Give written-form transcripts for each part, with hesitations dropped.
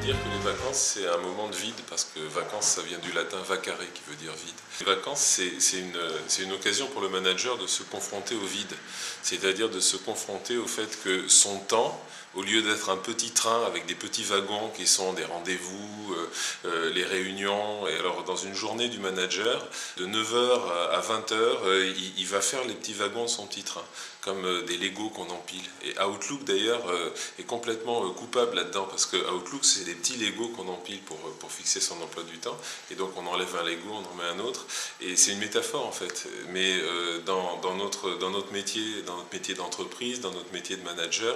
dire que les vacances, c'est un moment de vide, parce que vacances, ça vient du latin vacare, qui veut dire vide. Les vacances, c'est une occasion pour le manager de se confronter au vide, c'est-à-dire de se confronter au fait que son temps, au lieu d'être un petit train avec des petits wagons qui sont des rendez-vous, les réunions, et alors dans une journée du manager, de 9 h à 20 h, il va faire les petits wagons de son petit train, comme des Lego qu'on empile. Et Outlook d'ailleurs est complètement coupable là-dedans, parce que Outlook, c'est des petits Lego qu'on empile pour fixer son emploi du temps, et donc on enlève un Lego, on en met un autre, et c'est une métaphore en fait. Mais dans notre métier d'entreprise, dans notre métier de manager,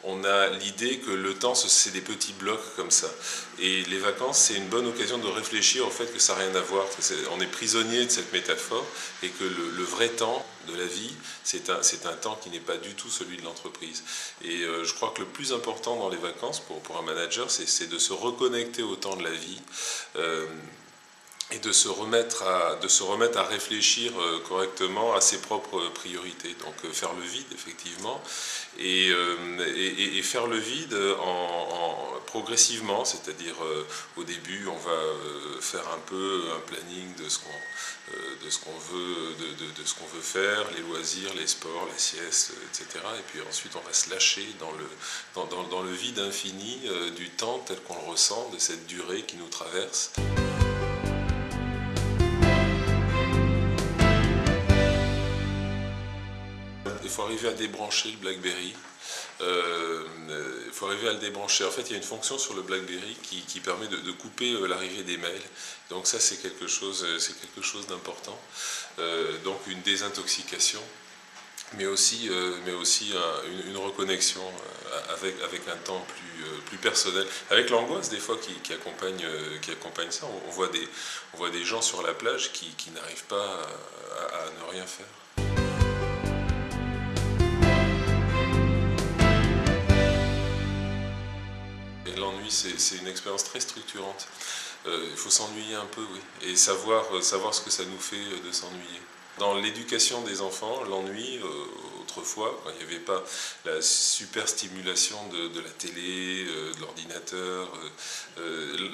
on a l'idée que le temps, c'est des petits blocs comme ça. Et les vacances, c'est une bonne occasion de réfléchir au fait que ça n'a rien à voir. On est prisonnier de cette métaphore, et que le vrai temps de la vie, c'est un temps qui n'est pas du tout celui de l'entreprise. Et je crois que le plus important dans les vacances, pour un manager, c'est de se reconnecter au temps de la vie, et de se remettre à réfléchir correctement à ses propres priorités. Donc faire le vide, effectivement, et faire le vide progressivement, c'est-à-dire au début on va faire un peu un planning de ce qu'on veut faire, les loisirs, les sports, la sieste, etc. Et puis ensuite on va se lâcher dans le vide infini du temps tel qu'on le ressent, de cette durée qui nous traverse. Il faut arriver à débrancher le BlackBerry. Il faut arriver à le débrancher. En fait, il y a une fonction sur le BlackBerry qui permet de couper l'arrivée des mails. Donc ça, c'est quelque chose d'important. Donc une désintoxication, mais aussi une reconnexion avec un temps plus personnel, avec l'angoisse des fois qui accompagne ça. On voit des gens sur la plage qui n'arrivent pas à ne rien faire. L'ennui, c'est une expérience très structurante. Il faut s'ennuyer un peu, oui, et savoir ce que ça nous fait de s'ennuyer. Dans l'éducation des enfants, l'ennui, autrefois, quand il n'y avait pas la super stimulation de la télé, de l'ordinateur,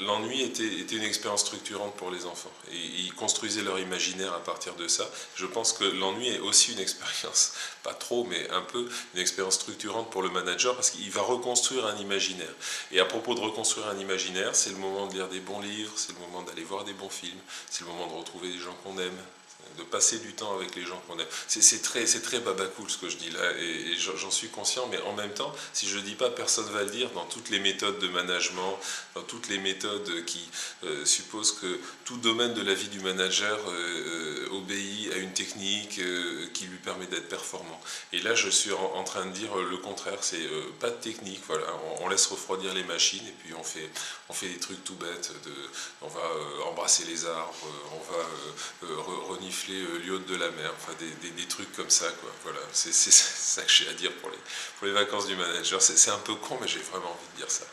l'ennui était une expérience structurante pour les enfants. Et ils construisaient leur imaginaire à partir de ça. Je pense que l'ennui est aussi une expérience, pas trop, mais un peu, une expérience structurante pour le manager, parce qu'il va reconstruire un imaginaire. Et à propos de reconstruire un imaginaire, c'est le moment de lire des bons livres, c'est le moment d'aller voir des bons films, c'est le moment de retrouver des gens qu'on aime, de passer du temps avec les gens qu'on aime. C'est très babacool ce que je dis là, et j'en suis conscient, mais en même temps, si je ne le dis pas, personne ne va le dire. Dans toutes les méthodes de management, dans toutes les méthodes qui supposent que tout domaine de la vie du manager obéit à une technique qui lui permet d'être performant. Et là, je suis en train de dire le contraire, c'est pas de technique, voilà, on laisse refroidir les machines, et puis on fait des trucs tout bêtes, on va embrasser les arbres, on va renifler l'iode de la mer, enfin des trucs comme ça, quoi. Voilà, c'est ça que j'ai à dire pour les vacances du manager. C'est un peu con, mais j'ai vraiment envie de dire ça.